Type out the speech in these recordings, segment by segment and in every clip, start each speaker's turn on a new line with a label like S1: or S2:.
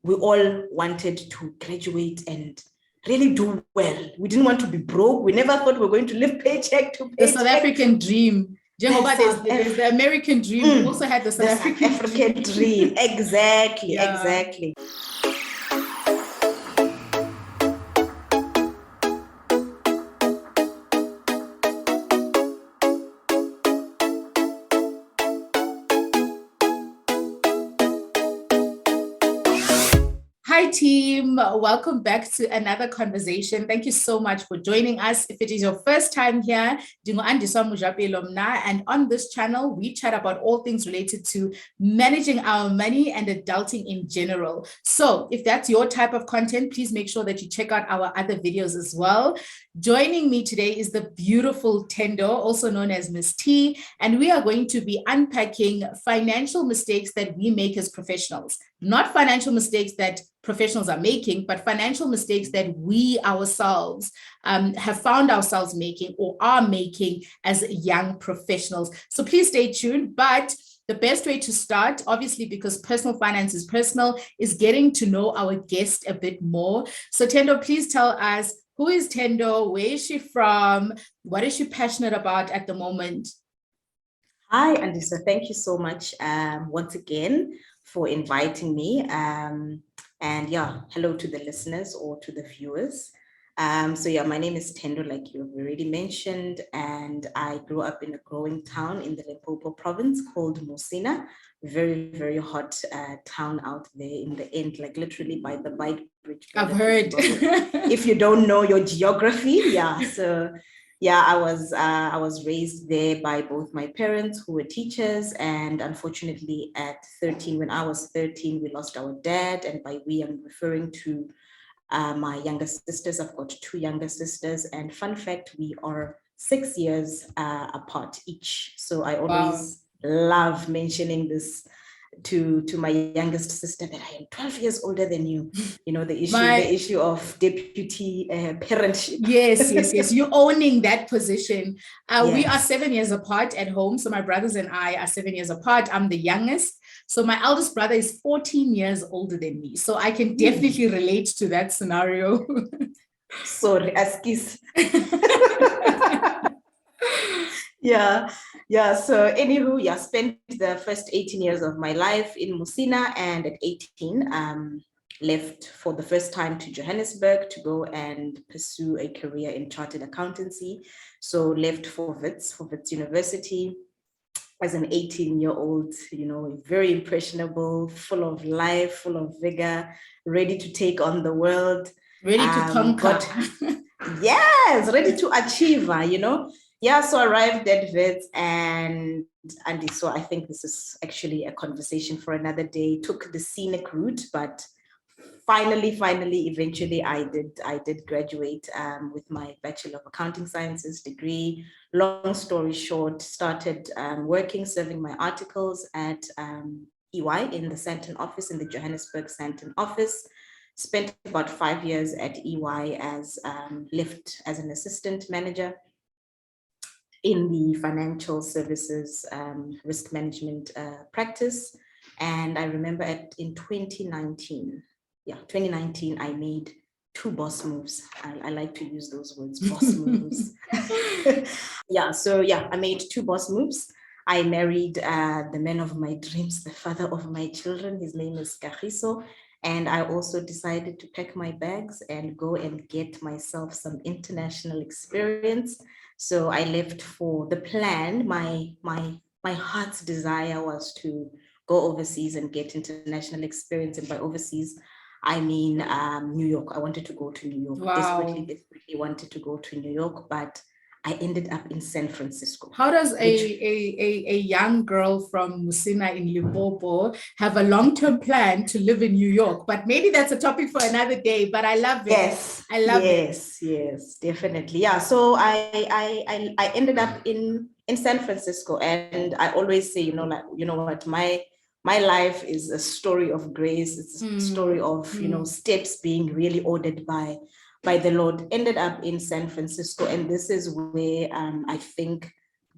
S1: we all wanted to graduate and really do well. We didn't want to be broke. We never thought we were going to live paycheck to paycheck.
S2: The South African dream. There's the American dream. We also had the South African
S1: dream. Exactly, exactly.
S2: Hi team, welcome back to another conversation. Thank you so much for joining us. If it is your first time here, andiswa.mojapelo, and on this channel, we chat about all things related to managing our money and adulting in general. So if that's your type of content, please make sure that you check out our other videos as well. Joining me today is the beautiful Thendo, also known as Miss T, and we are going to be unpacking financial mistakes that we make as professionals. Not financial mistakes that professionals are making, but financial mistakes that we ourselves have found ourselves making or are making as young professionals. So please stay tuned. But the best way to start, obviously, because personal finance is personal, is getting to know our guest a bit more. So Thendo, please tell us, who is Thendo? Where is she from? What is she passionate about at the moment?
S1: Hi, Andiswa. Thank you so much once again for inviting me. And yeah, hello to the listeners or to the viewers. So yeah, my name is Thendo, like you've already mentioned, and I grew up in a growing town in the Limpopo province called Musina. Very, very hot town out there in the end, like literally by the bike bridge.
S2: I've heard.
S1: If you don't know your geography, yeah. So yeah, I was raised there by both my parents who were teachers, and unfortunately at 13, when I was 13, we lost our dad, and by we I'm referring to my younger sisters. I've got two younger sisters, and fun fact, we are 6 years apart each. So I always love mentioning this to my youngest sister, that I am 12 years older than you. You know, the issue of deputy parentship.
S2: Yes. You're owning that position. Yes. We are 7 years apart at home. So my brothers and I are 7 years apart. I'm the youngest. So my eldest brother is 14 years older than me. So I can definitely relate to that scenario.
S1: Sorry, askis. Yeah. So anywho, yeah, spent the first 18 years of my life in Musina, and at 18, left for the first time to Johannesburg to go and pursue a career in chartered accountancy. So left for Wits University as an 18-year-old, you know, very impressionable, full of life, full of vigor, ready to take on the world.
S2: Ready to conquer.
S1: Yes, ready to achieve, you know. Yeah, so arrived at Wits, and so I think this is actually a conversation for another day. Took the scenic route, but finally, eventually, I did graduate with my Bachelor of Accounting Sciences degree. Long story short, started working, serving my articles at EY in the Sandton office, in the Johannesburg Sandton office. Spent about 5 years at EY as left as an assistant manager in the financial services risk management practice. And I remember in 2019, I made 2 boss moves. I like to use those words, boss moves. I made 2 boss moves. I married the man of my dreams, the father of my children. His name is Kagiso. And I also decided to pack my bags and go and get myself some international experience. So I left for the plan. My heart's desire was to go overseas and get international experience. And by overseas, I mean New York. I wanted to go to New York.
S2: Wow.
S1: Desperately wanted to go to New York, but I ended up in San Francisco.
S2: How does a young girl from Musina in Limpopo have a long-term plan to live in New York? But maybe that's a topic for another day, but I love it.
S1: Yes,
S2: I love it.
S1: Yes, definitely. Yeah, so I ended up in San Francisco, and I always say, you know what, my life is a story of grace. It's a story of, you know, steps being really ordered by the Lord. Ended up in San Francisco, and this is where I think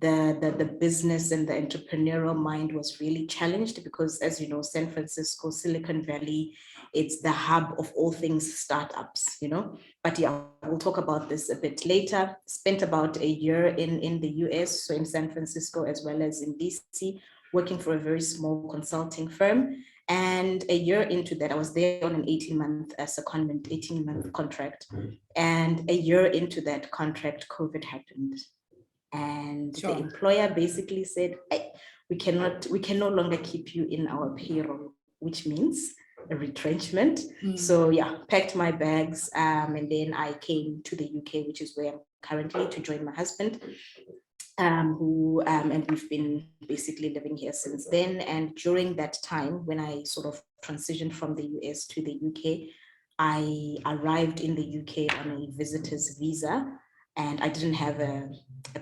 S1: the business and the entrepreneurial mind was really challenged because, as you know, San Francisco, Silicon Valley, it's the hub of all things startups, you know. But yeah, we'll talk about this a bit later. Spent about a year in the US, so in San Francisco as well as in DC, working for a very small consulting firm. And a year into that, I was there on an 18-month secondment, 18-month contract. And a year into that contract, COVID happened. And the employer basically said, hey, we can no longer keep you in our payroll, which means a retrenchment. So yeah, packed my bags, and then I came to the UK, which is where I'm currently, to join my husband, and we've been basically living here since then. And during that time, when I sort of transitioned from the US to the UK, I arrived in the UK on a visitor's visa, and I didn't have a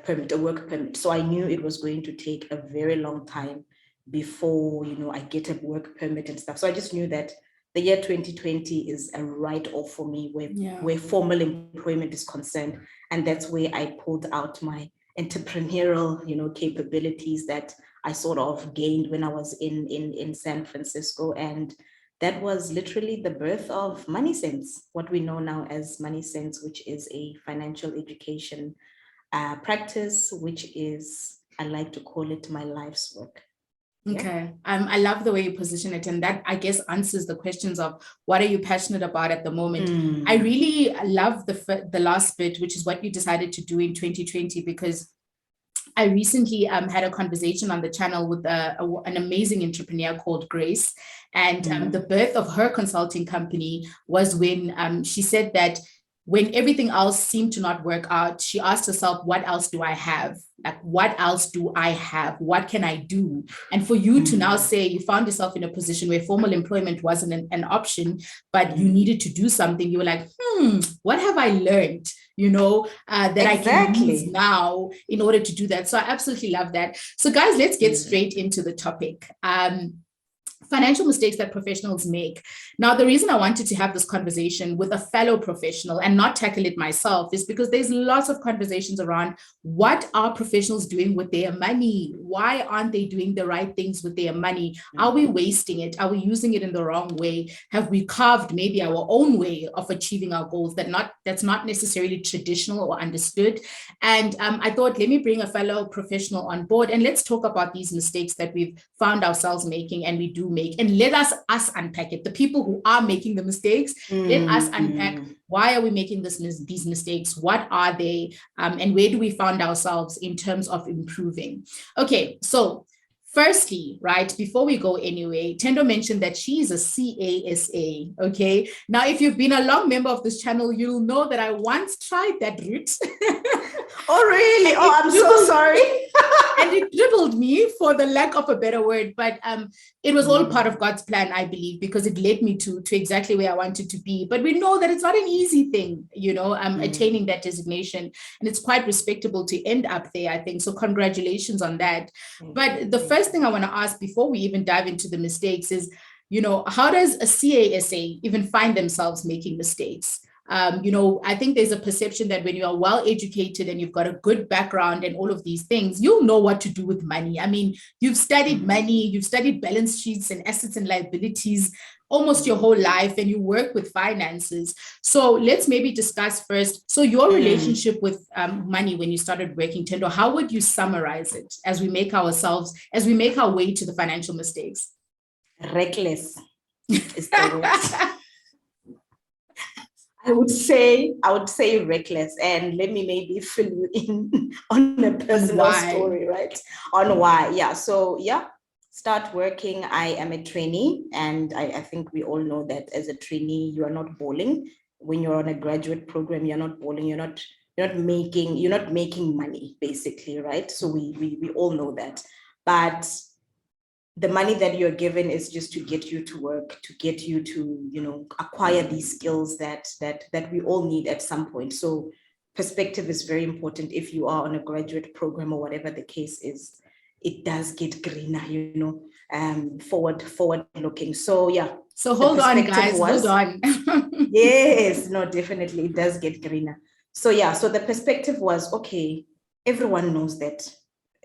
S1: permit, a work permit. So I knew it was going to take a very long time before, you know, I get a work permit and stuff. So I just knew that the year 2020 is a write-off for me where formal employment is concerned. And that's where I pulled out my entrepreneurial, you know, capabilities that I sort of gained when I was in San Francisco. And that was literally the birth of Money Sense, what we know now as Money Sense, which is a financial education practice, which is, I like to call it, my life's work.
S2: Okay. I love the way you position it. And that, I guess, answers the questions of what are you passionate about at the moment? I really love the last bit, which is what you decided to do in 2020, because I recently had a conversation on the channel with an amazing entrepreneur called Grace. And the birth of her consulting company was when she said that when everything else seemed to not work out, she asked herself, what else do I have? Like, what else do I have? What can I do? And for you to now say you found yourself in a position where formal employment wasn't an option, but you needed to do something, you were like, what have I learned? You know, that I can use now in order to do that. So I absolutely love that. So guys, let's get straight into the topic. Financial mistakes that professionals make. Now, the reason I wanted to have this conversation with a fellow professional and not tackle it myself is because there's lots of conversations around what are professionals doing with their money? Why aren't they doing the right things with their money? Are we wasting it? Are we using it in the wrong way? Have we carved maybe our own way of achieving our goals that's not necessarily traditional or understood? And I thought, let me bring a fellow professional on board and let's talk about these mistakes that we've found ourselves making and we do make. And let us unpack it. The people who are making the mistakes, let us unpack why are we making these mistakes? What are they? And where do we find ourselves in terms of improving? Okay, so firstly, right, before we go anyway, Thendo mentioned that she is a CASA, okay? Now, if you've been a long member of this channel, you'll know that I once tried that route.
S1: Oh, really? Oh, I'm so sorry.
S2: And it dribbled me, for the lack of a better word, but it was all part of God's plan, I believe, because it led me to exactly where I wanted to be. But we know that it's not an easy thing, you know, attaining that designation, and it's quite respectable to end up there, I think. So congratulations on that. But the first thing I want to ask before we even dive into the mistakes is, you know, how does a CASA even find themselves making mistakes? You know, I think there's a perception that when you are well educated and you've got a good background and all of these things, you'll know what to do with money. I mean, you've studied money, you've studied balance sheets and assets and liabilities almost your whole life, and you work with finances. So let's maybe discuss first. So your relationship with money when you started working, Thendo, how would you summarize it as we make our way to the financial mistakes?
S1: Reckless is the word. I would say reckless, and let me maybe fill you in on a personal story, right? On why. Yeah. So yeah, start working. I am a trainee, and I think we all know that as a trainee, you are not balling. When you're on a graduate program, you're not balling. You're not making money, basically, right? So we all know that. But the money that you're given is just to get you to work, to get you to, you know, acquire these skills that we all need at some point. So perspective is very important. If you are on a graduate program or whatever the case is, it does get greener, you know, forward looking. So yeah.
S2: So hold on, guys, hold on.
S1: Yes, no, definitely it does get greener. So yeah, so the perspective was, okay, everyone knows that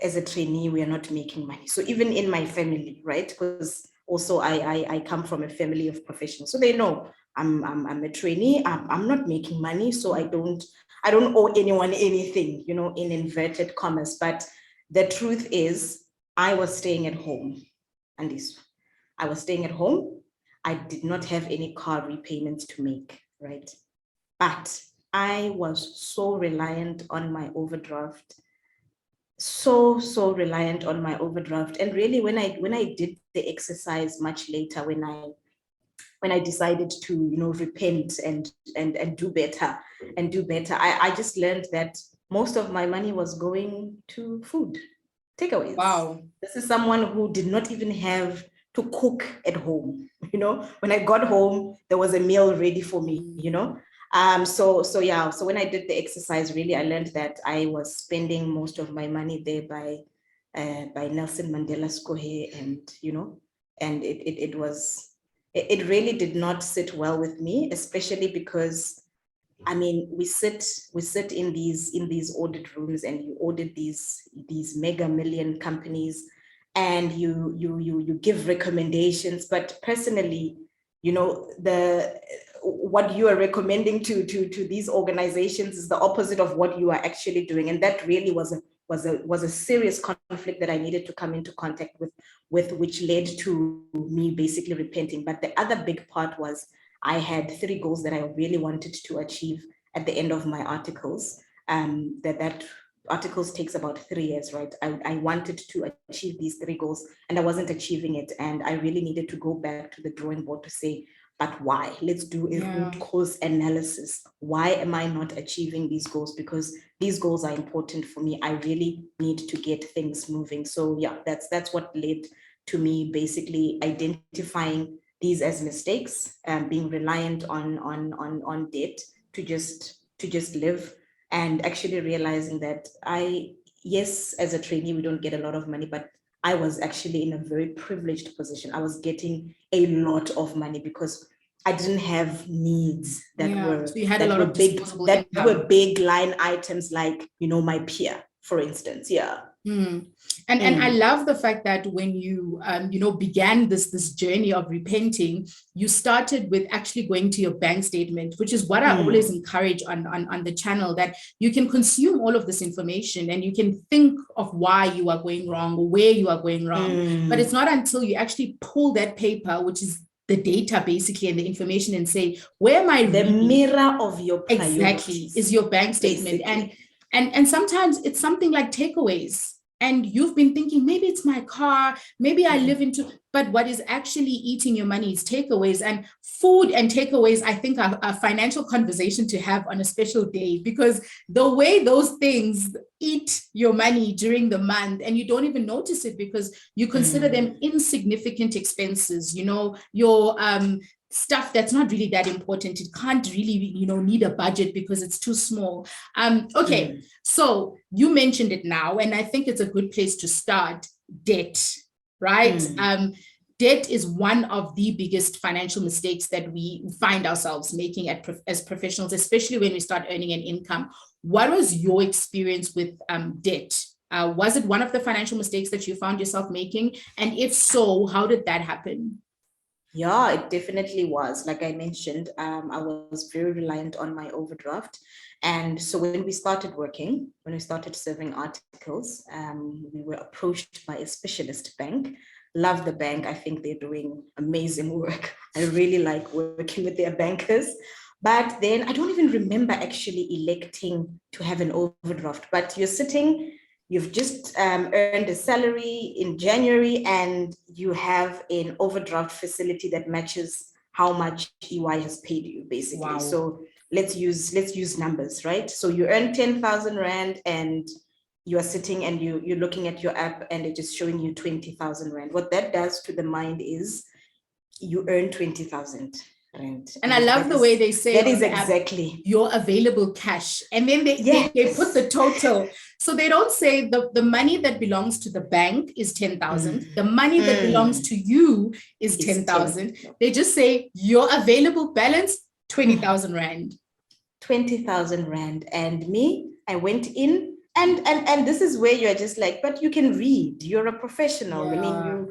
S1: as a trainee, we are not making money. So even in my family, right? Because also I come from a family of professionals. So they know I'm a trainee, I'm not making money. So I don't owe anyone anything, you know, in inverted commas. But the truth is I was staying at home, Andiswa. I was staying at home. I did not have any car repayments to make, right? But I was so reliant on my overdraft, so reliant on my overdraft. And really, when I did the exercise much later, when I decided to, you know, repent and do better I just learned that most of my money was going to food takeaways.
S2: Wow.
S1: This is someone who did not even have to cook at home. You know, when I got home, there was a meal ready for me, you know. So when I did the exercise, really, I learned that I was spending most of my money there by Nelson Mandela Square, and you know, and it really did not sit well with me, especially because I mean, we sit in these audit rooms, and you audit these mega million companies, and you give recommendations. But personally, you know, what you are recommending to these organizations is the opposite of what you are actually doing, and that really was a serious conflict that I needed to come into contact with, which led to me basically repenting. But the other big part was I had 3 goals that I really wanted to achieve at the end of my articles. That articles takes about 3 years, right? I wanted to achieve these 3 goals, and I wasn't achieving it. And I really needed to go back to the drawing board to say, but why? Let's do a root cause analysis. Why am I not achieving these goals? Because these goals are important for me. I really need to get things moving. So yeah, that's what led to me basically identifying these as mistakes, being reliant on debt to just live, and actually realizing that yes, as a trainee, we don't get a lot of money, but I was actually in a very privileged position. I was getting a lot of money because I didn't have needs that were
S2: so you had a lot of
S1: big,
S2: disposable
S1: that
S2: income.
S1: were big line items, like, you know, my peer, for instance. Yeah.
S2: And I love the fact that when you you know, began this journey of repenting, you started with actually going to your bank statement, which is what I always encourage on the channel, that you can consume all of this information and you can think of why you are going wrong or where you are going wrong. But it's not until you actually pull that paper, which is the data basically and the information, and say, where am I?
S1: The mirror of your priorities.
S2: Exactly, is your bank statement. Basically. And sometimes it's something like takeaways, and you've been thinking, maybe it's my car, maybe I live into, but what is actually eating your money is takeaways. And food and takeaways, I think, are a financial conversation to have on a special day, because the way those things eat your money during the month, and you don't even notice it because you consider them insignificant expenses, you know, your stuff that's not really that important. It can't really, you know, need a budget because it's too small. Okay, so you mentioned it now, and I think it's a good place to start. Debt, right? Debt is one of the biggest financial mistakes that we find ourselves making as professionals, especially when we start earning an income. What was your experience with debt? Was it one of the financial mistakes that you found yourself making? And if so, how did that happen?
S1: Yeah, it definitely was. Like I mentioned, I was very reliant on my overdraft. And so when we started working, when we started serving articles, we were approached by a specialist bank. Love the bank. I think they're doing amazing work. I really like working with their bankers. But then I don't even remember actually electing to have an overdraft. But you've just earned a salary in January, and you have an overdraft facility that matches how much EY has paid you, basically. Wow. So let's use numbers, right? So you earn 10,000 Rand, and you are sitting and you're looking at your app, and it's just showing you 20,000 Rand. What that does to the mind is you earn 20,000 Rand.
S2: And I love the way they say
S1: that is exactly
S2: your available cash. And then they put the total. So they don't say the money that belongs to the bank is 10,000. The money that belongs to you is 10,000. They just say your available balance, 20,000 Rand.
S1: 20,000 Rand. And me, I went in, And this is where you're just like, but you can read, you're a professional. I mean,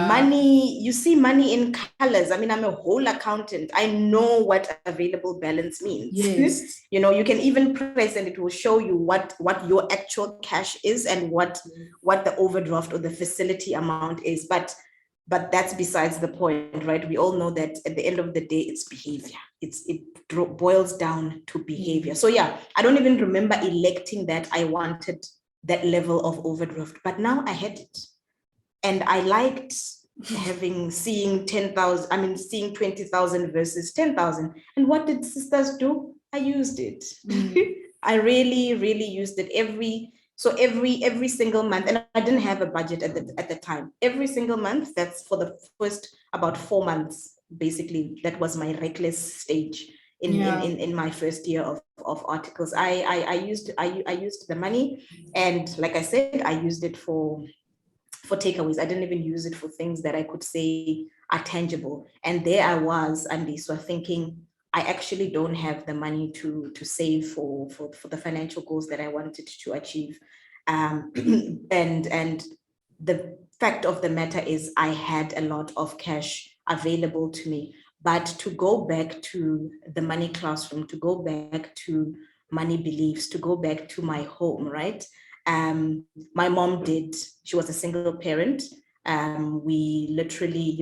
S1: money, you see money in colors. I mean, I'm a whole accountant. I know what available balance means.
S2: Yes.
S1: You know, you can even press and it will show you what your actual cash is and what the overdraft or the facility amount is. But that's besides the point, right? We all know that at the end of the day, it's behavior. It boils down to behavior. So yeah, I don't even remember electing that I wanted that level of overdraft, but now I had it. And I liked seeing 20,000 versus 10,000. And what did sisters do? I used it. I really, really used it every single month. And I didn't have a budget at the time. Every single month, that's for the first about 4 months, basically. That was my reckless stage in my first year of articles. I used the money, and like I said, I used it for takeaways. I didn't even use it for things that I could say are tangible. And there I was, andiswa, thinking I actually don't have the money to save for the financial goals that I wanted to achieve. And the fact of the matter is I had a lot of cash available to me. But to go back to the money classroom, to go back to money beliefs, to go back to my home, right? My mom she was a single parent. We literally,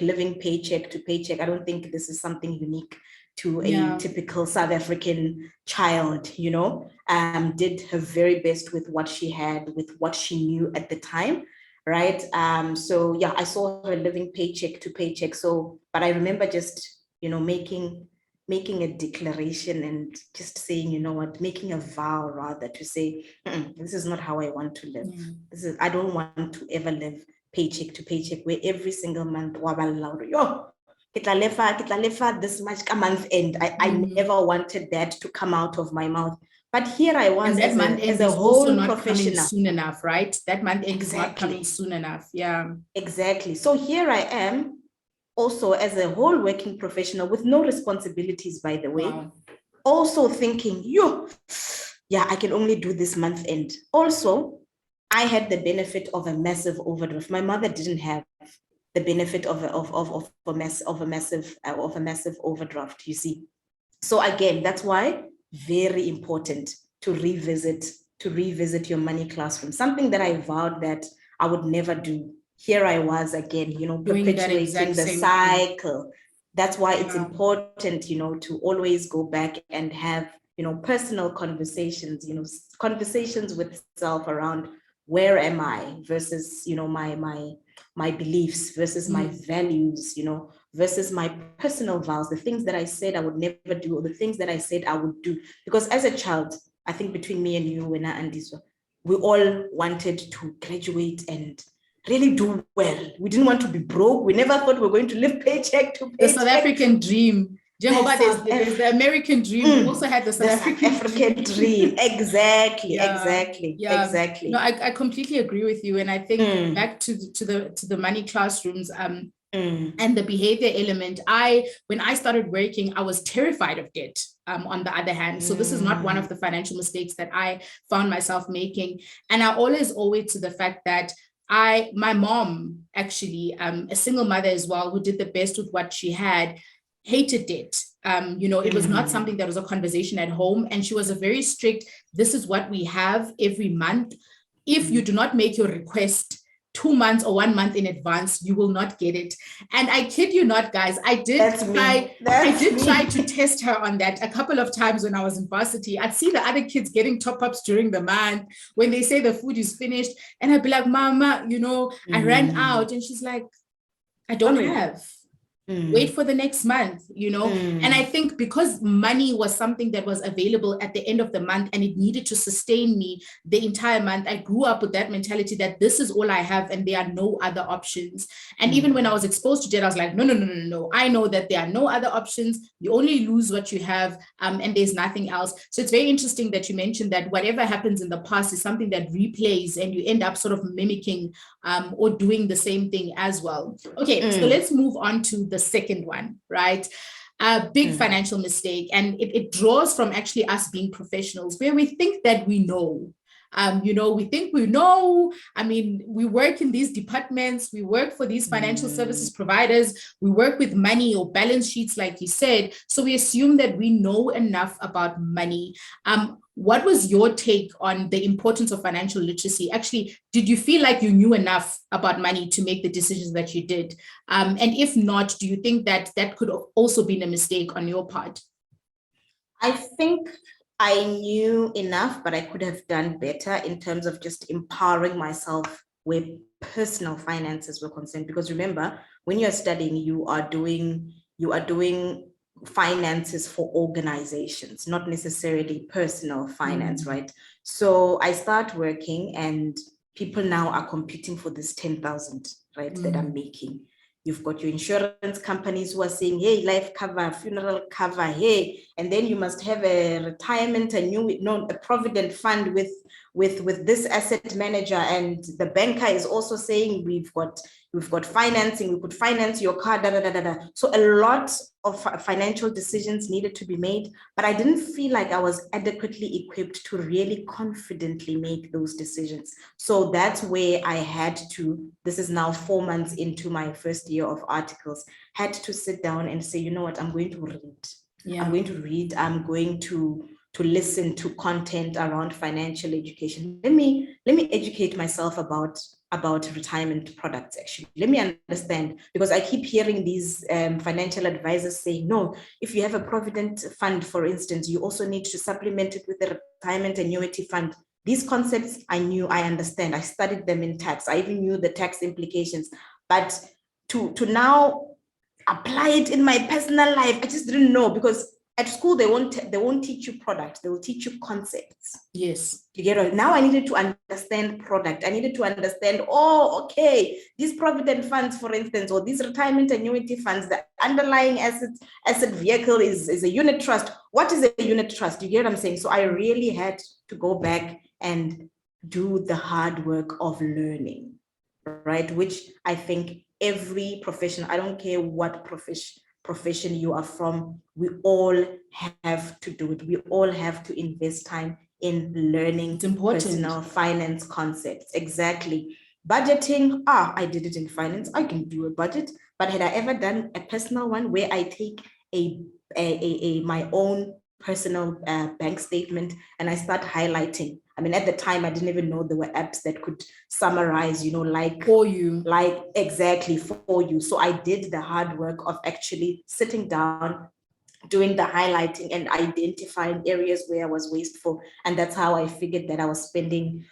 S1: living paycheck to paycheck. I don't think this is something unique to a typical South African child, did her very best with what she had, with what she knew at the time, right? So yeah, I saw her living paycheck to paycheck. So, but I remember just, making a declaration and just saying, making a vow rather, to say, this is not how I want to live. I don't want to ever live paycheck to paycheck, where every single month, this much a month end. I never wanted that to come out of my mouth. But here I was,
S2: and that month end
S1: as a
S2: is
S1: whole
S2: also not
S1: professional.
S2: coming soon enough, right? That month end is not coming soon enough. Yeah.
S1: Exactly. So here I am, also as a whole working professional with no responsibilities, by the way, also thinking, I can only do this month end. Also, I had the benefit of a massive overdraft. My mother didn't have the benefit of a massive overdraft, you see. So again, that's why very important to revisit your money classroom. Something that I vowed that I would never do. Here I was again, perpetuating the cycle. That's why it's important, to always go back and have, personal conversations, conversations with self around where am I versus, my beliefs versus my values, versus my personal vows, the things that I said I would never do, or the things that I said I would do. Because as a child, I think between me and you, Wena and Andiswa, we all wanted to graduate and really do well. We didn't want to be broke. We never thought we were going to live paycheck to paycheck.
S2: The South African dream. There's the American dream. We also had the South African
S1: dream. Exactly.
S2: No, I completely agree with you. And I think back to the money classrooms, and the behavior element, when I started working, I was terrified of debt. On the other hand, so this is not one of the financial mistakes that I found myself making. And I always owe it to the fact that my mom, actually, a single mother as well, who did the best with what she had, hated debt. It was not something that was a conversation at home. And she was a very strict, this is what we have every month. If you do not make your request 2 months or 1 month in advance, you will not get it. And I kid you not, guys, I did try to test her on that a couple of times when I was in varsity. I'd see the other kids getting top-ups during the month when they say the food is finished. And I'd be like, Mama, I ran out. And she's like, I don't have. Wait for the next month, And I think because money was something that was available at the end of the month and it needed to sustain me the entire month, I grew up with that mentality that this is all I have and there are no other options. And even when I was exposed to debt, I was like, no. I know that there are no other options. You only lose what you have, and there's nothing else. So it's very interesting that you mentioned that whatever happens in the past is something that replays and you end up sort of mimicking or doing the same thing as well. Okay, so let's move on to the second one, right? a big financial mistake. And it draws from actually us being professionals, where we think that we know. We think we know. I mean, we work in these departments, we work for these financial services providers, we work with money or balance sheets, like you said. So we assume that we know enough about money. What was your take on the importance of financial literacy? Actually, did you feel like you knew enough about money to make the decisions that you did? And if not, do you think that that could also been a mistake on your part?
S1: I think I knew enough, but I could have done better in terms of just empowering myself where personal finances were concerned. Because remember, when you're studying, you are doing finances for organizations, not necessarily personal finance, right? So I start working and people now are competing for this 10,000, right, that I'm making. You've got your insurance companies who are saying, hey, life cover, funeral cover, hey, and then you must have a retirement, a provident fund with this asset manager, and the banker is also saying we've got financing, we could finance your car, da da da da da. So a lot of financial decisions needed to be made, but I didn't feel like I was adequately equipped to really confidently make those decisions. So that's where I had to, this is now 4 months into my first year of articles, had to sit down and say, you know what, I'm going to read. Yeah. I'm going to read, I'm going to listen to content around financial education. Let me educate myself about retirement products. Actually, let me understand, because I keep hearing these financial advisors say, no, if you have a provident fund, for instance, you also need to supplement it with a retirement annuity fund. These concepts I knew, I understand, I studied them in tax, I even knew the tax implications, but to now apply it in my personal life, I just didn't know, because at school they won't teach you product, they will teach you concepts.
S2: Yes.
S1: You get it? Now I needed to understand product. I needed to understand, oh, okay, these provident funds, for instance, or these retirement annuity funds, the underlying asset vehicle is a unit trust. What is a unit trust? You get what I'm saying? So I really had to go back and do the hard work of learning, right? Which I think every profession, I don't care what profession you are from, we all have to do it. We all have to invest time in learning personal finance concepts. Exactly. Budgeting, I did it in finance, I can do a budget, but had I ever done a personal one where I take my own personal bank statement and I start highlighting? I mean, at the time, I didn't even know there were apps that could summarize, like
S2: for you,
S1: like exactly for you. So I did the hard work of actually sitting down, doing the highlighting and identifying areas where I was wasteful. And that's how I figured that I was spending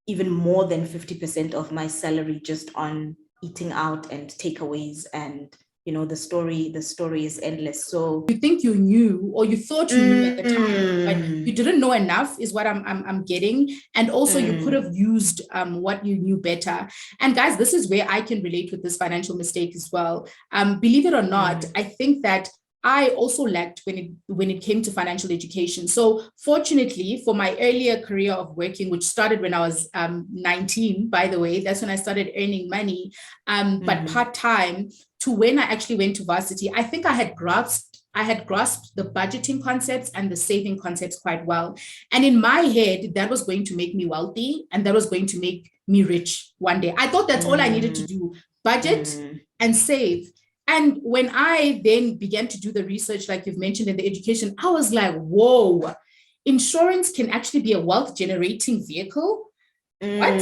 S1: even more than 50% of my salary just on eating out and takeaways, and the story is endless. So
S2: you think you knew, or you thought you knew at the time, but you didn't know enough, is what I'm getting. And also you could have used what you knew better. And guys, this is where I can relate with this financial mistake as well. Believe it or not, I think that I also lacked when it came to financial education. So fortunately, for my earlier career of working, which started when I was 19, by the way, that's when I started earning money, but part-time, to when I actually went to varsity, I think I had grasped the budgeting concepts and the saving concepts quite well. And in my head, that was going to make me wealthy and that was going to make me rich one day. I thought that's all I needed to do, budget and save. And when I then began to do the research, like you've mentioned in the education, I was like, whoa, insurance can actually be a wealth generating vehicle. What?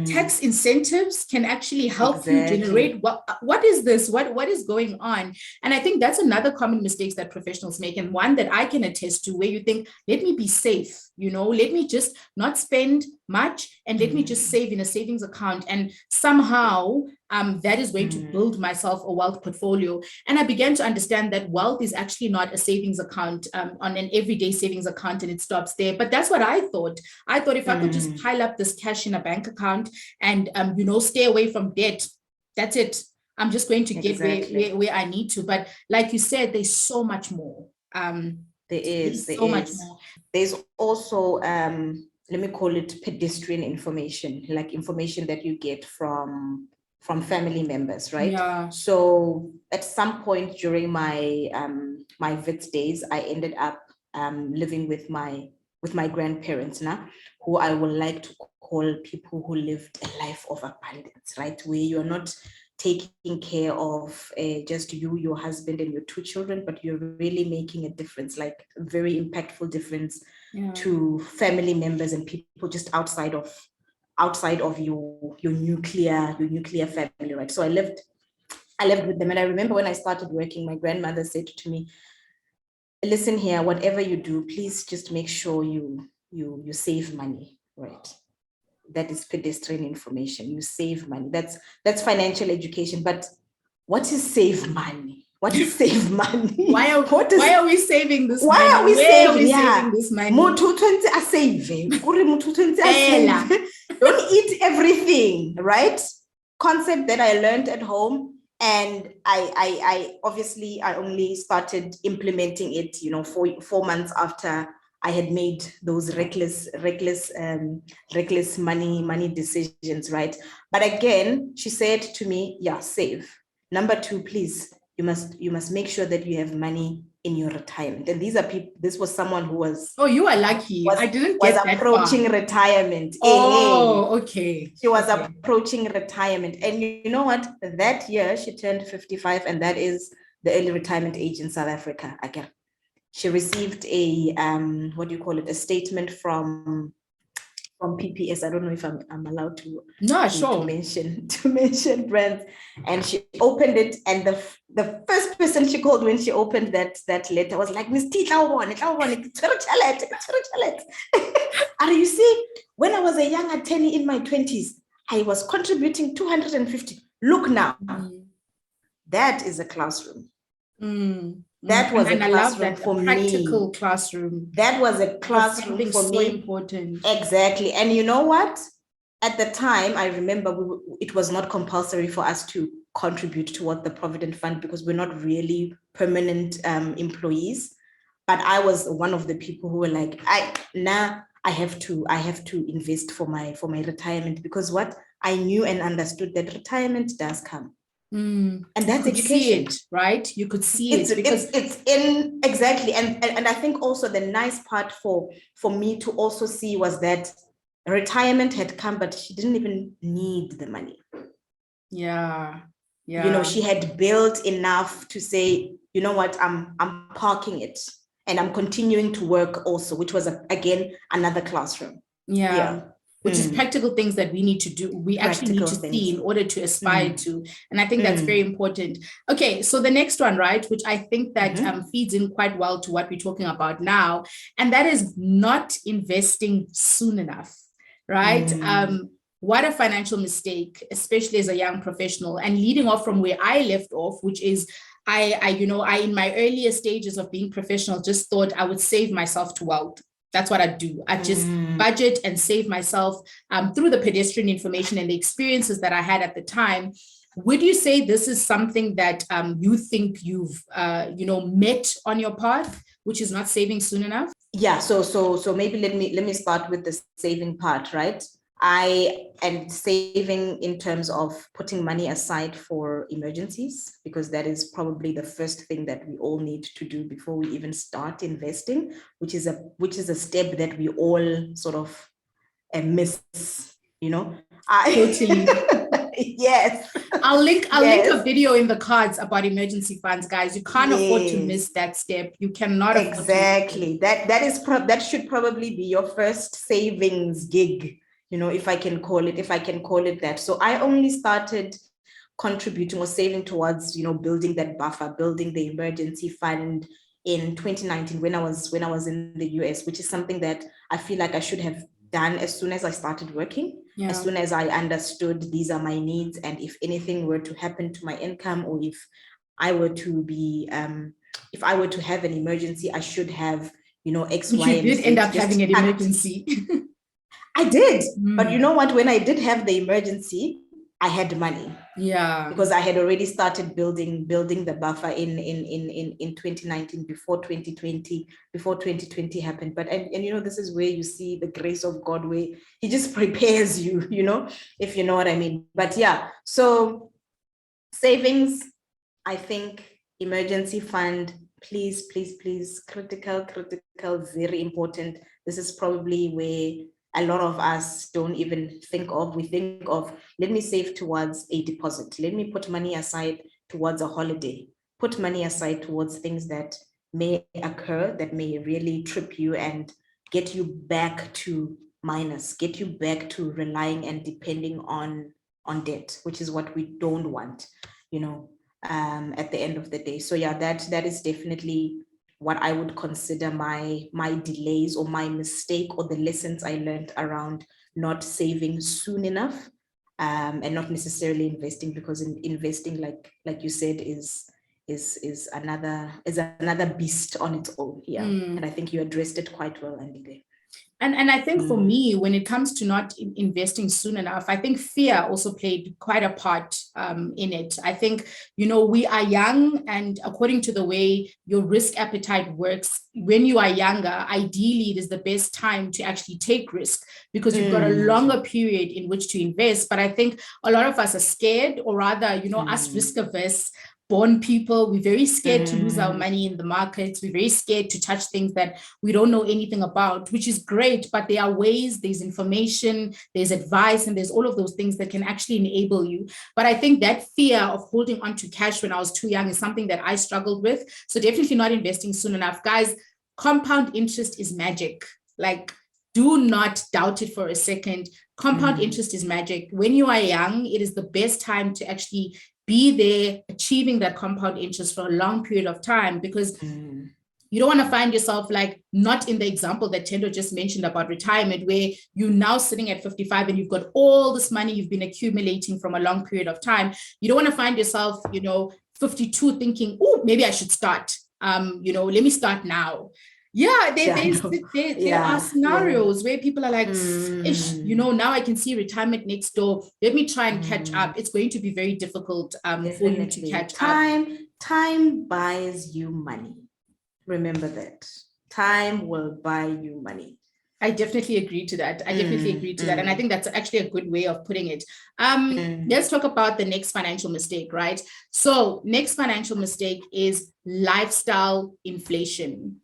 S2: Tax incentives can actually help you generate what is this? What is going on? And I think that's another common mistake that professionals make, and one that I can attest to, where you think, let me be safe, let me just not spend much and let me just save in a savings account. And somehow that is going to build myself a wealth portfolio. And I began to understand that wealth is actually not a savings account on an everyday savings account and it stops there. But that's what I thought. I thought if I could just pile up this cash in a bank account and, stay away from debt, that's it. I'm just going to get where I need to. But like you said, there's so much more. There's much more.
S1: There's also, let me call it pedestrian information, like information that you get from family members, right?
S2: Yeah.
S1: So at some point during my my VITS days, I ended up living with my grandparents now, who I would like to call people who lived a life of abundance, right? Where you're not taking care of just you, your husband, and your 2 children, but you're really making a difference, like a very impactful difference to family members and people just outside of your nuclear family, right? So I lived with them, and I remember when I started working, my grandmother said to me, "Listen here, whatever you do, please just make sure you save money, right? That is pedestrian information. You save money. That's financial education. But what is save money? What is save money?
S2: Why are we saving this money?
S1: Why are we saving
S2: this money?
S1: Motho tshwantse a save. Motho tshwantse a save. Don't eat everything, right? Concept that I learned at home. And I obviously I only started implementing it, 4 months after I had made those reckless money decisions, right? But again, she said to me, yeah, save. Number 2, please, you must make sure that you have money in your retirement. And these are people, this was someone who was...
S2: Oh, you are lucky. I didn't get that
S1: approaching
S2: far.
S1: retirement.
S2: Oh, okay.
S1: She was approaching retirement. And you know what? That year, she turned 55, and that is the early retirement age in South Africa. She received a, a statement from PPS. I don't know if I'm allowed to, to mention brands. And she opened it, and the first person she called when she opened that letter was like, "Miss T, and you see, when I was a young attorney in my 20s, I was contributing 250. Look now, that is a classroom." That was a classroom for me.
S2: Practical classroom.
S1: That was a classroom for me.
S2: So important.
S1: Exactly. And you know what? At the time, I remember it was not compulsory for us to contribute toward the Provident Fund because we're not really permanent employees. But I was one of the people who were like, I have to invest for my retirement, because what I knew and understood that retirement does come. And that's education,
S2: right? You could see it because
S1: it's in exactly. And I think also the nice part for me to also see was that retirement had come, but she didn't even need the money.
S2: Yeah.
S1: She had built enough to say, you know what, I'm parking it and I'm continuing to work also, which was again another classroom. Which is practical things that we need to do. We actually need to see in order to aspire to. And I think that's very important. Okay, so the next one, right, which I think that feeds in quite well to what we're talking about now, and that is not investing soon enough, right? What a financial mistake, especially as a young professional. And leading off from where I left off, which is I in my earlier stages of being professional, just thought I would save myself to wealth. That's what I do. I just budget and save myself through the pedestrian information and the experiences that I had at the time. Would you say this is something that you think you've met on your path, which is not saving soon enough? Yeah. So maybe let me start with the saving part, right? And saving in terms of putting money aside for emergencies, because that is probably the first thing that we all need to do before we even start investing, which is a step that we all sort of miss,
S2: Totally.
S1: Yes.
S2: I'll link a video in the cards about emergency funds, guys. You can't afford to miss that step. You cannot
S1: exactly. That should probably be your first savings gig. If I can call it that. So I only started contributing or saving towards, building that buffer, building the emergency fund in 2019 when I was in the US, which is something that I feel like I should have done as soon as I started working, as soon as I understood these are my needs. And if anything were to happen to my income, or if I were to be, if I were to have an emergency, I should have, X, Y, and Z.
S2: You did end up having an emergency.
S1: I did. But you know what? When I did have the emergency, I had money.
S2: Yeah.
S1: Because I had already started building the buffer in 2019, before 2020 happened. But and you know, this is where you see the grace of God, where he just prepares you, you know, if you know what I mean. But yeah, so savings, I think, emergency fund, please, critical, very important. This is probably where a lot of us don't even think of. We think of, let me save towards a deposit. Let me put money aside towards a holiday. Put money aside towards things that may occur, that may really trip you and get you back to minus, get you back to relying and depending on debt, which is what we don't want, you know, at the end of the day. So yeah, that is definitely what I would consider my delays or my mistake, or the lessons I learned around not saving soon enough, and not necessarily investing, because investing, like you said, is another beast on its own. Yeah. And I think you addressed it quite well, Andile.
S2: And I think for me, when it comes to not investing soon enough, I think fear also played quite a part in it. I think, you know, we are young, and according to the way your risk appetite works, when you are younger, ideally it is the best time to actually take risk, because you've got a longer period in which to invest. But I think a lot of us are scared, or rather, you know, us risk averse born people, we're very scared to lose our money in the markets. We're very scared to touch things that we don't know anything about, which is great, but there are ways, there's information, there's advice, and there's all of those things that can actually enable you. But I think that fear of holding on to cash when I was too young is something that I struggled with. So definitely not investing soon enough. Guys, compound interest is magic. Like, do not doubt it for a second. Compound interest is magic. When you are young, it is the best time to actually be there achieving that compound interest for a long period of time, because you don't want to find yourself like, not in the example that Thendo just mentioned about retirement, where you're now sitting at 55 and you've got all this money you've been accumulating from a long period of time. You don't want to find yourself, you know, 52 thinking, oh, maybe I should start. You know, let me start now. Yeah, there are scenarios where people are like, ish, you know, now I can see retirement next door. Let me try and catch up. It's going to be very difficult for you to catch up.
S1: Time buys you money. Remember that. Time will buy you money.
S2: I definitely agree to that. And I think that's actually a good way of putting it. Let's talk about the next financial mistake, right? So next financial mistake is lifestyle inflation.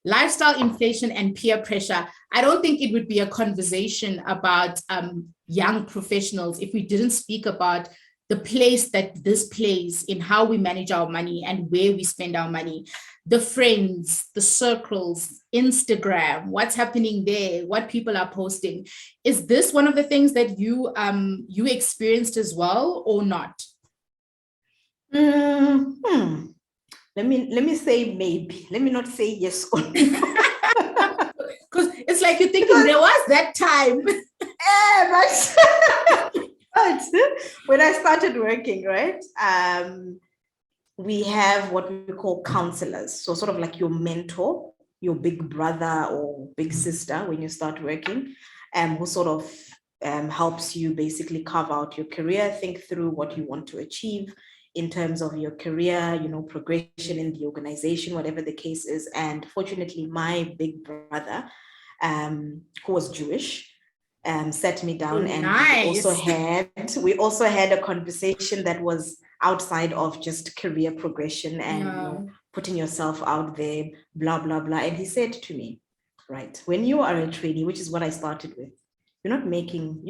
S2: Lifestyle inflation and peer pressure. I don't think it would be a conversation about young professionals if we didn't speak about the place that this plays in how we manage our money and where we spend our money. The friends, the circles, Instagram, what's happening there, what people are posting. Is this one of the things that you experienced as well, or not?
S1: Let me say maybe. Let me not say yes or no.
S2: Because it's like you're thinking there was that time.
S1: But when I started working, right, we have what we call counselors. So sort of like your mentor, your big brother or big sister when you start working, who sort of helps you basically carve out your career, think through what you want to achieve in terms of your career, you know, progression in the organization, whatever the case is. And fortunately, my big brother, who was Jewish, sat me down, and we also had a conversation that was outside of just career progression and you know, putting yourself out there, blah, blah, blah. And he said to me, right, when you are a trainee, which is what I started with, you're not making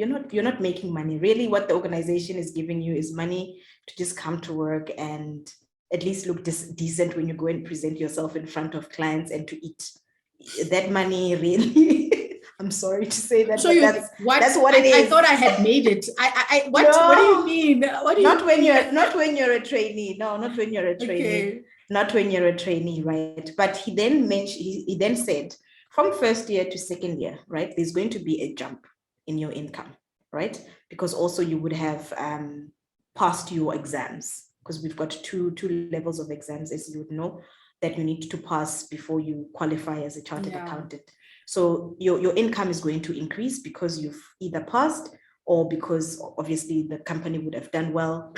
S1: money. Really, what the organization is giving you is money to just come to work and at least look decent when you go and present yourself in front of clients and to eat. That money really, I'm sorry to say that, but that's what it is.
S2: I thought I had made it. What do you mean?
S1: Not when you're a trainee. No, not when you're a trainee. Okay. Not when you're a trainee, right? But he then mentioned, he then said, from first year to second year, right, there's going to be a jump in your income, right? Because also you would have passed your exams, because we've got two levels of exams, as you would know, that you need to pass before you qualify as a chartered accountant. So your income is going to increase because you've either passed or because obviously the company would have done well,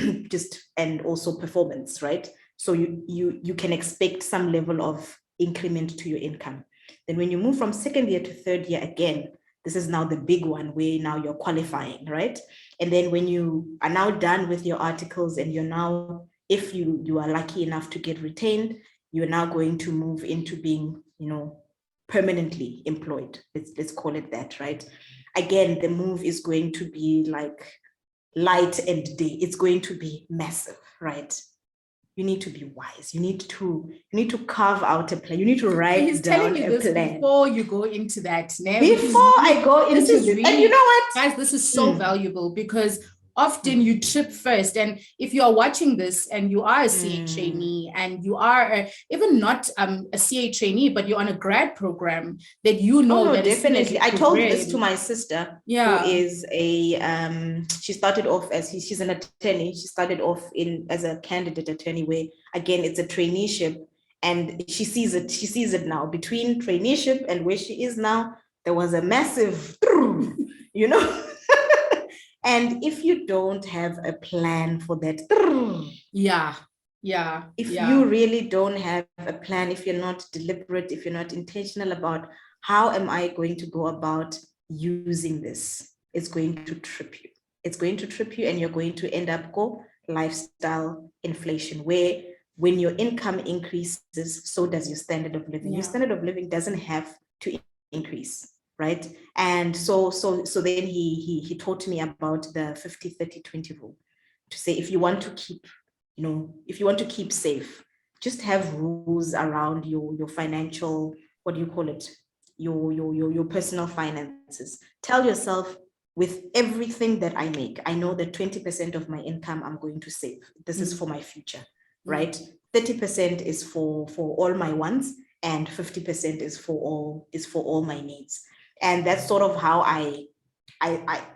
S1: and also performance, right? So you can expect some level of increment to your income. Then when you move from second year to third year, again, this is now the big one where now you're qualifying, right? And then when you are now done with your articles and you're now, if you are lucky enough to get retained, you're now going to move into being, permanently employed. Let's call it that, right? Again, the move is going to be like light and day. It's going to be massive, right? You need to be wise. You need to carve out a plan. You need to write
S2: He's
S1: down
S2: telling you
S1: a
S2: this
S1: plan
S2: before you go into that.
S1: Before I go into this,
S2: really,
S1: and you know what,
S2: guys, this is so valuable because often you trip first. And if you are watching this and you are a CA trainee and you are even not a CA trainee, but you're on a grad program, that that
S1: definitely. I told this to my sister,
S2: who
S1: is she started off as she's an attorney. She started off as a candidate attorney, where again it's a traineeship, and she sees it now. Between traineeship and where she is now, there was a massive, And if you don't have a plan for that, if you really don't have a plan, if you're not deliberate, if you're not intentional about how am I going to go about using this, it's going to trip you. It's going to trip you, and you're going to end up lifestyle inflation, where when your income increases, so does your standard of living. Your standard of living doesn't have to increase. Right. And so then he taught me about the 50-30-20 rule, to say, if you want to keep safe, just have rules around your financial, what do you call it? Your personal finances. Tell yourself, with everything that I make, I know that 20% of my income I'm going to save. This is for my future, right? 30% is for all my wants, and 50% is for all my needs. And that's sort of how I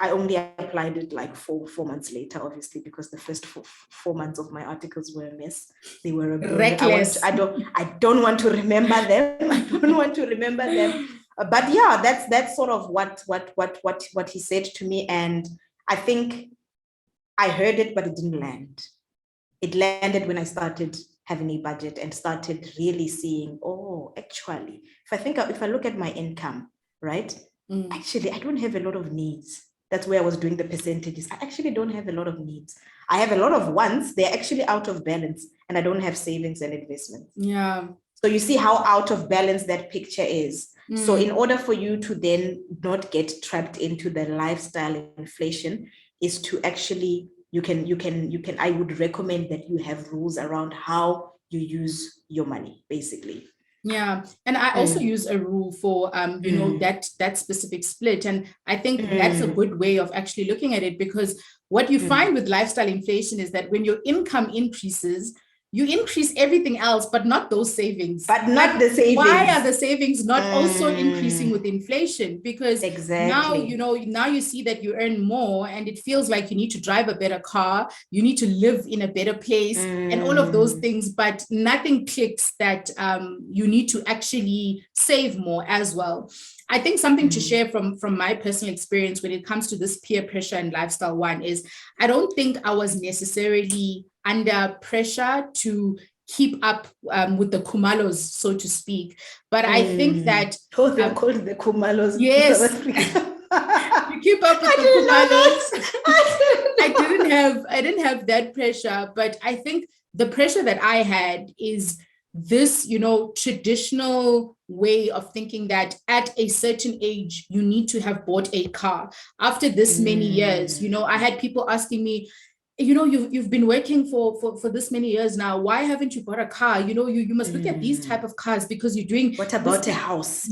S1: only applied it like four months later, obviously, because the first 4 months of my articles were a mess. They were
S2: reckless.
S1: I don't want to remember them. But yeah, that's sort of what he said to me. And I think I heard it, but it didn't land. It landed when I started having a budget and started really seeing, actually, if I look at my income, right? Actually, I don't have a lot of needs. That's where I was doing the percentages. I actually don't have a lot of needs. I have a lot of wants. They're actually out of balance, and I don't have savings and investments.
S2: Yeah.
S1: So you see how out of balance that picture is. So in order for you to then not get trapped into the lifestyle inflation, is to actually, I would recommend that you have rules around how you use your money, basically.
S2: Yeah. And I also use a rule for, that specific split. And I think that's a good way of actually looking at it, because what you find with lifestyle inflation is that when your income increases, you increase everything else, but not those savings.
S1: But not the savings.
S2: Why are the savings not also increasing with inflation? Because now, now you see that you earn more, and it feels like you need to drive a better car, you need to live in a better place, and all of those things, but nothing clicks that you need to actually save more as well. I think something to share from my personal experience when it comes to this peer pressure and lifestyle one is, I don't think I was necessarily under pressure to keep up with the Kumalos, so to speak. But I think that...
S1: they're called the Kumalos.
S2: Yes. You keep up with the Kumalos. I didn't have that pressure, but I think the pressure that I had is this, traditional way of thinking that at a certain age, you need to have bought a car. After this many years, I had people asking me, you've been working for this many years now. Why haven't you bought a car? You must look at these type of cars because you're doing.
S1: What about a house?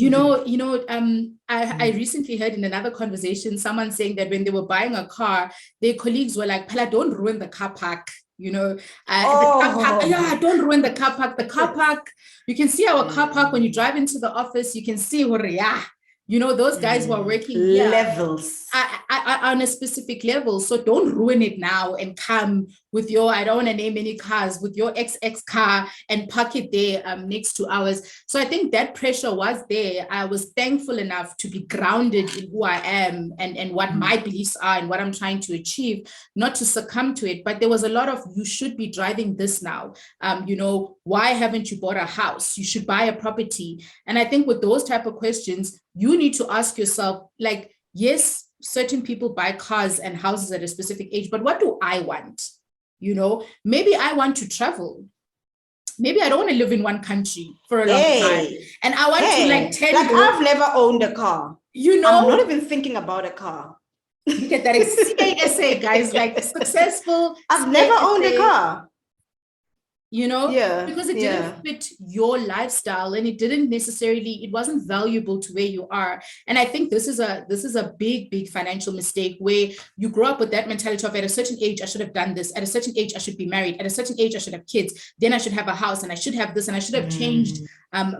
S2: I recently heard in another conversation, someone saying that when they were buying a car, their colleagues were like, Pala, don't ruin the car park. The car park, don't ruin the car park. The car park, you can see our car park when you drive into the office, you can see where, You know, those guys who are working here
S1: levels
S2: on a specific level. So don't ruin it now and come with your, I don't want to name any cars, with your XX car and park it there next to ours. So I think that pressure was there. I was thankful enough to be grounded in who I am and what my beliefs are and what I'm trying to achieve, not to succumb to it. But there was a lot of, you should be driving this now. You know, why haven't you bought a house? You should buy a property. And I think with those type of questions, you need to ask yourself, like, yes, certain people buy cars and houses at a specific age, but what do I want? You know, maybe I want to travel. Maybe I don't want to live in one country for a long time. And I want to like Thendo.
S1: Like, I've never owned a car.
S2: You know,
S1: I'm not even thinking about a car.
S2: Look at that. It's CASA, guys, like successful.
S1: I've never owned a car.
S2: You know, because it didn't fit your lifestyle and it didn't necessarily, it wasn't valuable to where you are. And I think this is a big financial mistake where you grow up with that mentality of, at a certain age, I should have done this. At a certain age, I should be married. At a certain age, I should have kids. Then I should have a house and I should have this and I should have changed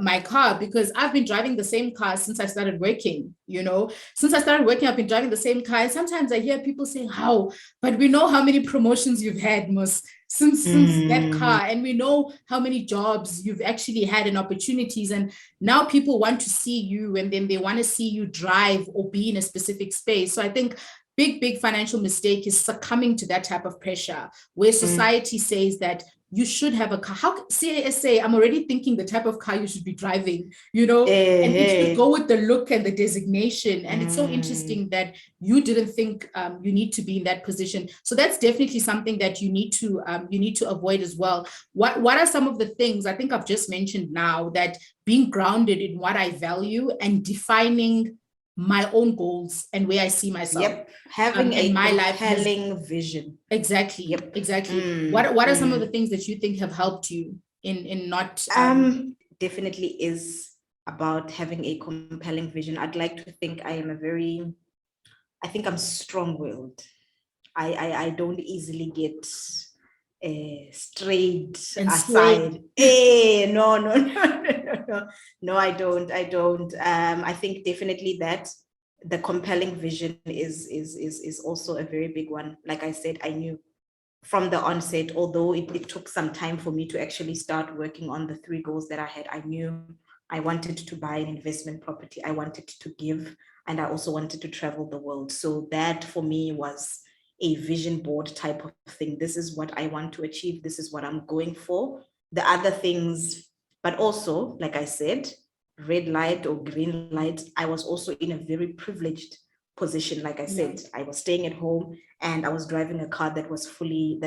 S2: my car, because I've been driving the same car since I started working. You know, since I started working, I've been driving the same car. And sometimes I hear people saying, how? But we know how many promotions you've had, Mus, since that car, and we know how many jobs you've actually had and opportunities, and now people want to see you, and then they want to see you drive or be in a specific space. So I think big financial mistake is succumbing to that type of pressure where society says that you should have a car. How say I'm already thinking the type of car you should be driving, you know, and it should go with the look and the designation. And it's so interesting that you didn't think you need to be in that position. So that's definitely something that you need to avoid as well. What are some of the things I think I've just mentioned now, that being grounded in what I value and defining my own goals and where I see myself.
S1: Having a compelling vision.
S2: Exactly. Exactly. What are some of the things that you think have helped you in not
S1: definitely is about having a compelling vision. I'd like to think I think I'm strong-willed. I don't easily get strayed aside. No, I don't. I think definitely that the compelling vision is also a very big one. Like I said, I knew from the onset, although it took some time for me to actually start working on the 3 goals that I had, I knew I wanted to buy an investment property, I wanted to give, and I also wanted to travel the world. So that for me was a vision board type of thing. This is what I want to achieve. This is what I'm going for. The other things, but also, like I said, red light or green light, I was also in a very privileged position. Like I said, I was staying at home and I was driving a car that was fully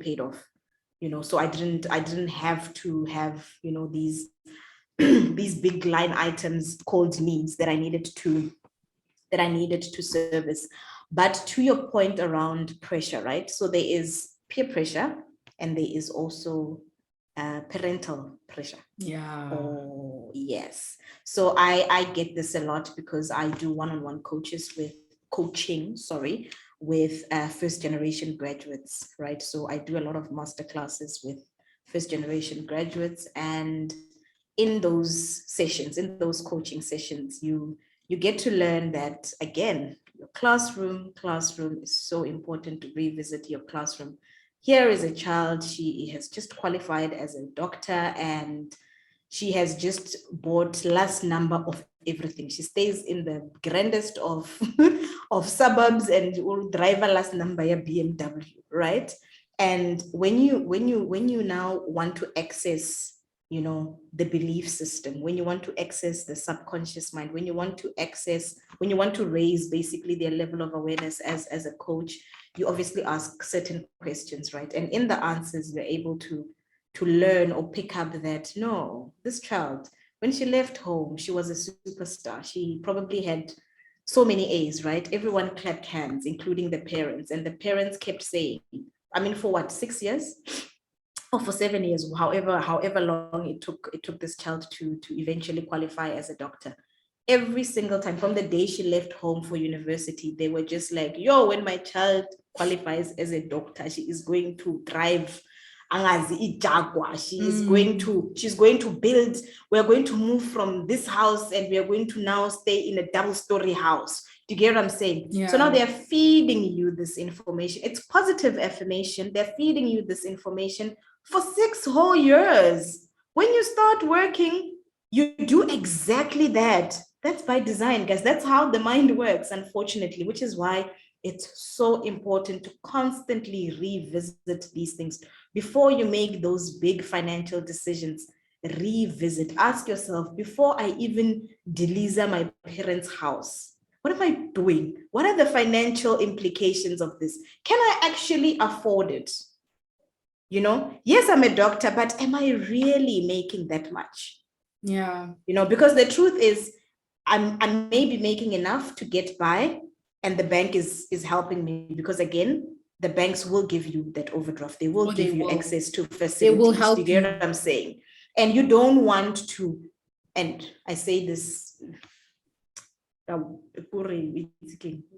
S1: paid off, you know. So I didn't have to have, you know, these big line items called needs that I needed to service. But to your point around pressure, right? So there is peer pressure and there is also parental pressure. Oh, yes. So I get this a lot because I do one-on-one coaching with first generation graduates, right? So I do a lot of master classes with first generation graduates, and in those sessions, in those coaching sessions, you get to learn that, again, your classroom is so important. To revisit your classroom. Here is a child, she has just qualified as a doctor and she has just bought last number of everything. She stays in the grandest of suburbs and will drive a last number ya BMW, right? And when you now want to access, you know, the belief system, when you want to access the subconscious mind, when you want to raise basically their level of awareness as a coach, you obviously ask certain questions, right? And in the answers, you're able to learn or pick up that, no, this child, when she left home, she was a superstar. She probably had so many A's, right? Everyone clapped hands, including the parents. And the parents kept saying, I mean, for what, 6 years? Or for 7 years, however long it took this child to eventually qualify as a doctor. Every single time, from the day she left home for university, they were just like, yo, when my child qualifies as a doctor, she is going to drive angazi iJaguar. She's going to build, we're going to move from this house and we are going to now stay in a double-story house. Do you get what I'm saying?
S2: Yeah.
S1: So now they're feeding you this information. It's positive affirmation. They're feeding you this information for 6 whole years. When you start working, you do exactly that. That's by design, guys. That's how the mind works, unfortunately, which is why it's so important to constantly revisit these things. Before you make those big financial decisions, revisit. Ask yourself, before I even deliver my parents' house, what am I doing? What are the financial implications of this? Can I actually afford it? You know, yes, I'm a doctor, but am I really making that much?
S2: Yeah.
S1: You know, because the truth is, I'm maybe making enough to get by, and the bank is helping me, because again, the banks will give you that overdraft. They will give you access to facilities.
S2: They will help you.
S1: Do you get what I'm saying? And you don't want to, and I say this,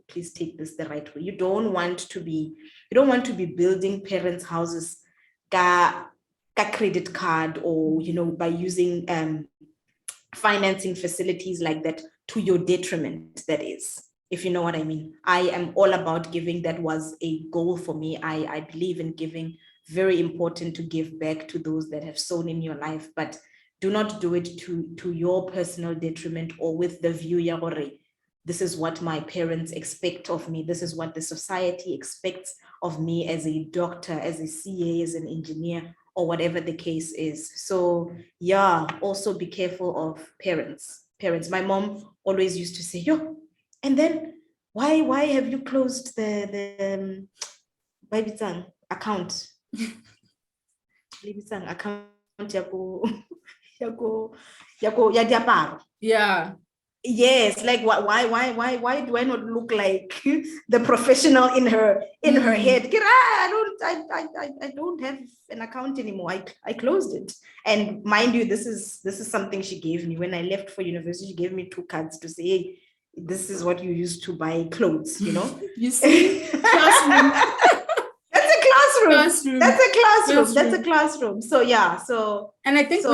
S1: please take this the right way. You don't want to be building parents' houses ka credit card, or, you know, by using financing facilities like that to your detriment, that is, if you know what I mean. I am all about giving. That was a goal for me. I believe in giving. Very important to give back to those that have sown in your life, but do not do it to your personal detriment, or with the view, yagore, this is what my parents expect of me. This is what the society expects of me as a doctor, as a CA, as an engineer, or whatever the case is. So yeah, also be careful of parents. My mom always used to say, yo, and then why have you closed the account?
S2: Yeah.
S1: Yes, like why do I not look like the professional in her head? I don't have an account anymore. I closed it. And mind you, this is something she gave me when I left for university. She gave me 2 cards to say, hey, this is what you use to buy clothes, you know.
S2: You see, classroom.
S1: That's a classroom. So yeah,
S2: and I think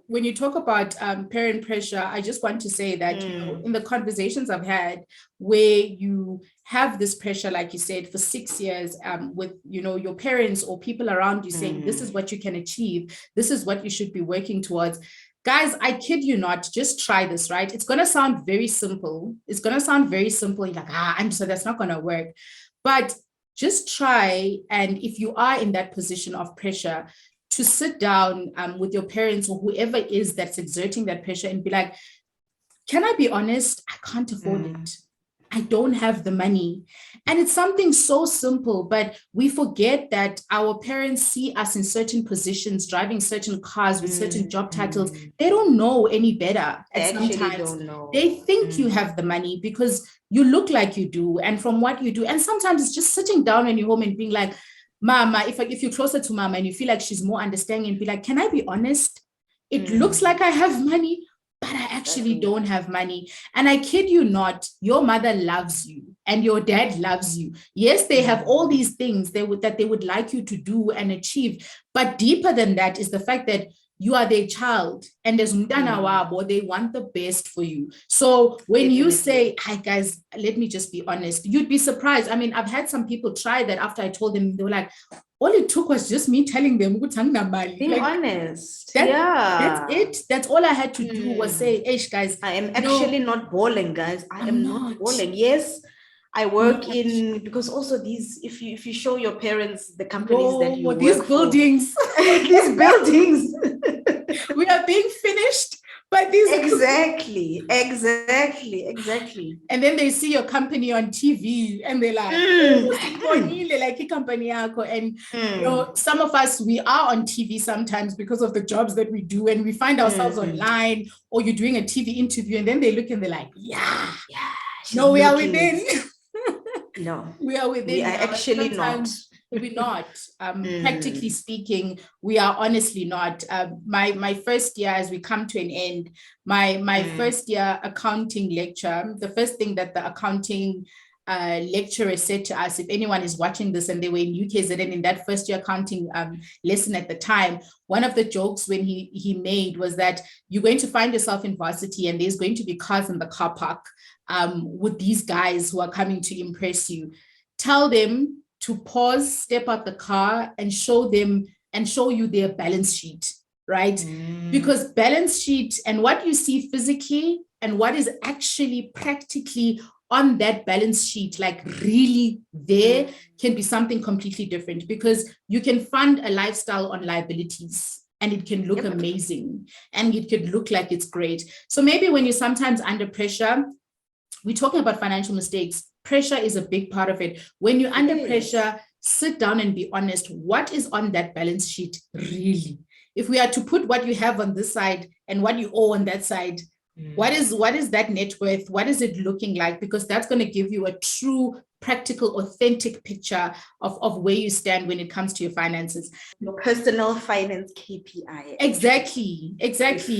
S2: when you talk about parent pressure, I just want to say that, you know, in the conversations I've had where you have this pressure, like you said, for 6 years, with, you know, your parents or people around you saying, this is what you can achieve, this is what you should be working towards. Guys, I kid you not, just try this, right? It's going to sound very simple. You're like, so that's not going to work. But just try, and if you are in that position of pressure, to sit down with your parents or whoever it is that's exerting that pressure and be like, can I be honest? I can't afford it. I don't have the money. And it's something so simple, but we forget that our parents see us in certain positions, driving certain cars with certain job titles. They don't know any better.
S1: They actually don't know.
S2: They think you have the money because you look like you do, and from what you do. And sometimes it's just sitting down in your home and being like, Mama, if you're closer to Mama and you feel like she's more understanding, and be like, can I be honest? It looks like I have money, but I actually don't have money. And I kid you not, your mother loves you and your dad loves you. Yes, they have all these things that they would like you to do and achieve. But deeper than that is the fact that you are their child, and as mntana wabo, they want the best for you. So when you say, hi guys, let me just be honest, you'd be surprised. I mean, I've had some people try that after I told them. They were like, all it took was just me telling them,
S1: being honest.
S2: That's it. That's all I had to do was say, hey guys,
S1: I am actually not balling, guys. I am not balling. Yes, I work in, because also these, if you show your parents the companies that you work
S2: buildings,
S1: these buildings,
S2: we are being finished by these.
S1: Exactly.
S2: And then they see your company on TV and they're like, like company. And you know, some of us, we are on TV sometimes because of the jobs that we do, and we find ourselves online, or you're doing a TV interview, and then they look and they're like, no, we are within.
S1: No,
S2: we are within.
S1: We are actually not.
S2: We're not. Practically speaking, we are honestly not. My first year, as we come to an end, my first year accounting lecture, the first thing that the accounting lecturer said to us, if anyone is watching this and they were in UKZN in that first year accounting lesson at the time, one of the jokes when he made was that you're going to find yourself in varsity and there's going to be cars in the car park with these guys who are coming to impress you. Tell them to pause, step out the car and show you their balance sheet, right? Because balance sheet and what you see physically and what is actually practically on that balance sheet, like really there, can be something completely different, because you can fund a lifestyle on liabilities and it can look amazing and it could look like it's great. So maybe when you're sometimes under pressure, we're talking about financial mistakes. Pressure is a big part of it. When you're under pressure, sit down and be honest. What is on that balance sheet really? If we are to put what you have on this side and what you owe on that side, what is that net worth? What is it looking like? Because that's going to give you a true, practical, authentic picture of where you stand when it comes to your finances.
S1: Your personal finance KPI.
S2: Exactly.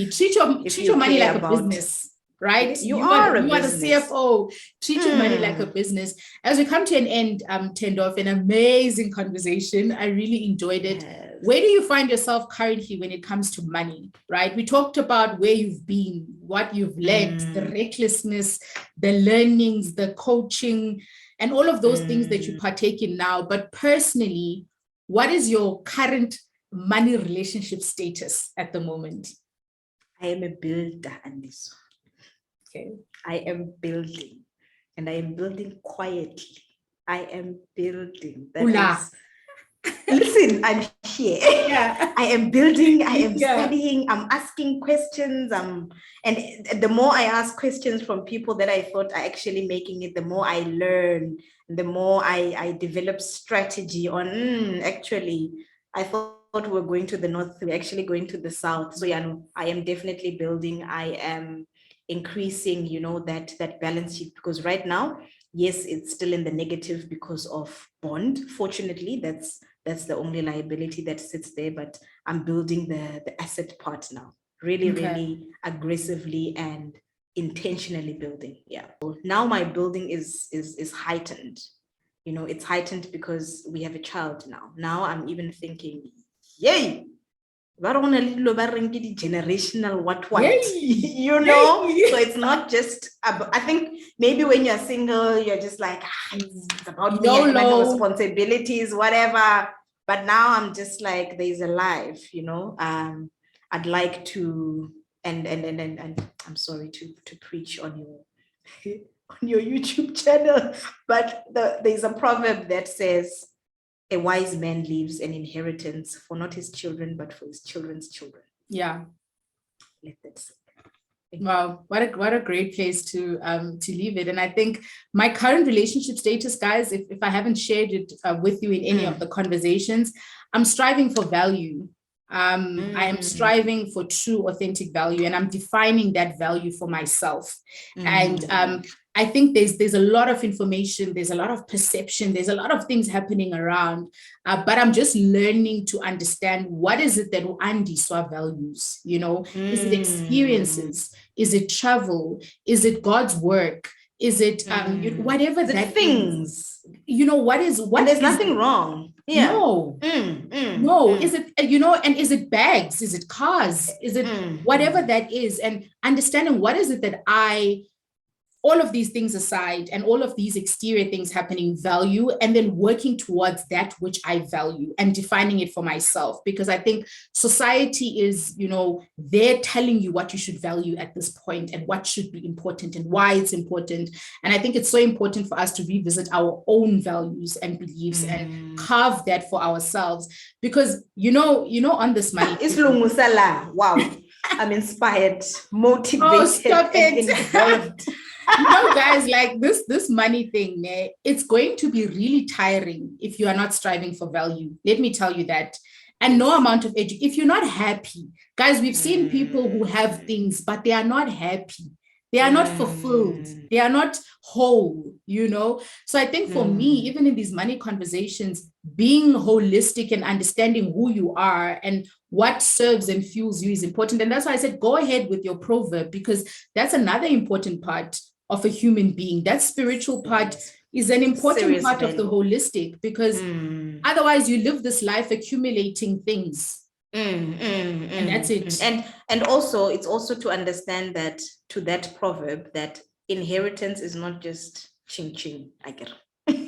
S2: Treat your money like a business. Right?
S1: You are the
S2: CFO. Treat your money like a business. As we come to an end, Thendo, of an amazing conversation. I really enjoyed it. Yes. Where do you find yourself currently when it comes to money, right? We talked about where you've been, what you've learned, the recklessness, the learnings, the coaching, and all of those things that you partake in now. But personally, what is your current money relationship status at the moment?
S1: I am a builder, andiswa.
S2: Okay.
S1: I am building, and I am building quietly. I am building. Listen, I'm here.
S2: Yeah.
S1: I am building. I am studying. I'm asking questions. And the more I ask questions from people that I thought are actually making it, the more I learn, the more I develop strategy on. Actually, I thought we were going to the north. We're actually going to the south. So yeah, no, I am definitely building. I am increasing, that balance sheet, because right now, yes, it's still in the negative because of bond. Fortunately, that's the only liability that sits there, but I'm building the asset part now, really aggressively and intentionally building. Yeah. So now my building is heightened. It's heightened because we have a child now I'm even thinking, yay, generational what so it's not just I think maybe when you're single you're just like it's about me and my responsibilities, whatever, but now I'm just like, there's a life, I'd like to and I'm sorry to preach on your YouTube channel, but there's a proverb that says, a wise man leaves an inheritance for not his children, but for his children's children.
S2: Yeah.
S1: Let that sink.
S2: Wow, what a great place to leave it. And I think my current relationship status, guys, if I haven't shared it with you in any of the conversations, I'm striving for value. I am striving for true, authentic value, and I'm defining that value for myself. And I think there's a lot of information, there's a lot of perception, there's a lot of things happening around, but I'm just learning to understand what is it that andiswa values, Is it experiences? Is it travel? Is it God's work? Is it whatever that
S1: things?
S2: What
S1: and there's nothing wrong. Yeah.
S2: No. Is it, and is it bags? Is it cars? Is it whatever that is? And understanding what is it that all of these things aside and all of these exterior things happening value, and then working towards that which I value and defining it for myself. Because I think society is, they're telling you what you should value at this point and what should be important and why it's important. And I think it's so important for us to revisit our own values and beliefs and carve that for ourselves. Because, on this money.
S1: Wow. I'm inspired, motivated,
S2: stop it.
S1: And involved.
S2: Guys, like this money thing, it's going to be really tiring if you are not striving for value. Let me tell you that. And no amount of education. If you're not happy, guys, we've seen people who have things, but they are not happy. They are not fulfilled. They are not whole, So I think for me, even in these money conversations, being holistic and understanding who you are and what serves and fuels you is important. And that's why I said, go ahead with your proverb, because that's another important part of a human being. That spiritual part is an important
S1: Serious
S2: part of the
S1: value.
S2: holistic, because otherwise you live this life accumulating things. And that's it.
S1: And also, it's also to understand that, to that proverb, that inheritance is not just ching ching. I get it.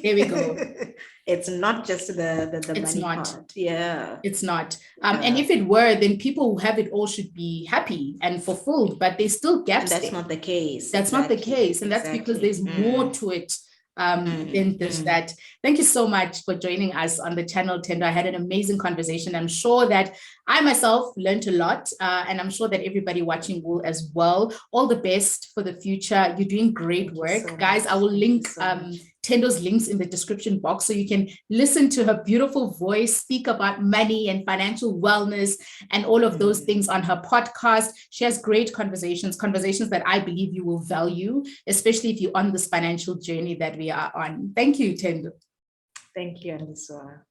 S2: There we go.
S1: It's not just the
S2: It's
S1: money
S2: not.
S1: part. Yeah.
S2: It's not. And if it were, then people who have it all should be happy and fulfilled, but there's still gaps.
S1: And that's not the case.
S2: That's not the case. And that's because there's more to it than just that. Thank you so much for joining us on the channel, Thendo. I had an amazing conversation. I'm sure that I myself learned a lot, and I'm sure that everybody watching will as well. All the best for the future. You're doing great work. Guys, I will link Thendo's links in the description box so you can listen to her beautiful voice speak about money and financial wellness and all of those things on her podcast. She has great conversations that I believe you will value, especially if you're on this financial journey that we are on. Thank you, Thendo.
S1: Thank you, Andiswa.